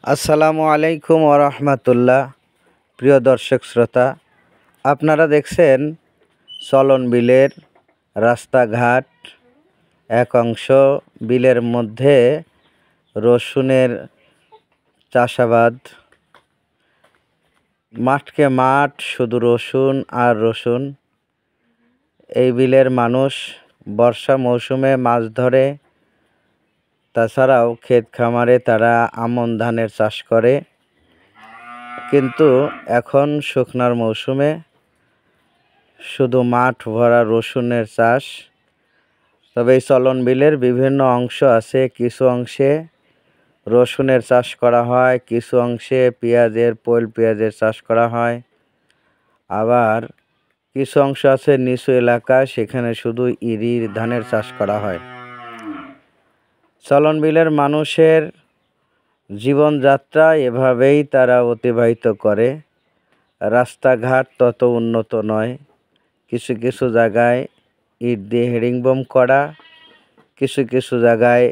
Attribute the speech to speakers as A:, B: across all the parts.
A: আসসালামু আলাইকুম ওয়া রাহমাতুল্লাহ। প্রিয় দর্শক শ্রোতা, আপনারা দেখছেন চলন বিলের রাস্তাঘাট। এক অংশ বিলের মধ্যে রসুনের চাষাবাদ। মাঠকে মাঠ, শুধু রসুন আর রসুন। এই বিলের মানুষ বর্ষা মৌসুমে মাছ ধরে, তাছাড়াও ক্ষেত খামারে তারা আমন ধানের চাষ করে। কিন্তু এখন শুকনার মৌসুমে শুধু মাঠ ভরা রসুনের চাষ। তবে এই চলন বিলের বিভিন্ন অংশ আছে, কিছু অংশে রসুনের চাষ করা হয়, কিছু অংশে পোল পেঁয়াজের চাষ করা হয়। আবার কিছু অংশ আছে নিচু এলাকা, সেখানে শুধু ইরির ধানের চাষ করা হয়। চলন বিলের মানুষের জীবনযাত্রা এভাবেই তারা অতিবাহিত করে। রাস্তাঘাট তত উন্নত নয়, কিছু কিছু জায়গায় ইট দিয়ে হেরিংবম করা, কিছু কিছু জায়গায়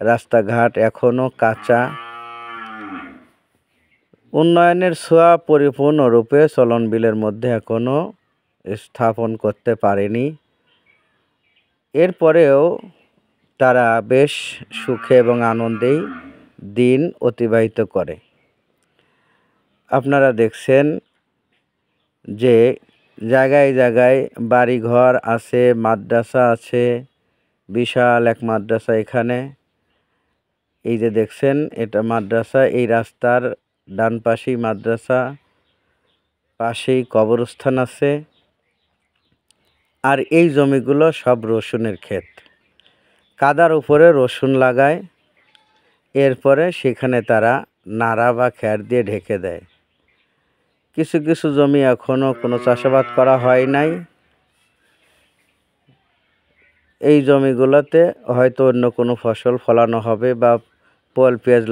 A: রাস্তাঘাট এখনও কাঁচা। উন্নয়নের ছোঁয়া পরিপূর্ণরূপে চলন বিলের মধ্যে এখনও স্থাপন করতে পারেনি। এরপরেও তারা বেশ সুখে এবং আনন্দেই দিন অতিবাহিত করে। আপনারা দেখছেন যে জায়গায় জায়গায় বাড়িঘর আছে, মাদ্রাসা আছে, বিশাল এক মাদ্রাসা এখানে। এই যে দেখছেন, এটা মাদ্রাসা। এই রাস্তার ডান পাশেই মাদ্রাসা, পাশেই কবরস্থান আছে। আর এই জমিগুলো সব রসুনের ক্ষেত। কাদার উপরে রসুন লাগায়, এরপরে সেখানে তারা নাড়া বা খ্যার দিয়ে ঢেকে দেয়। কিছু কিছু জমি এখনও কোনো চাষাবাদ করা হয় নাই। এই জমিগুলোতে হয়তো অন্য কোনো ফসল ফলানো হবে বা পোল পেঁয়াজ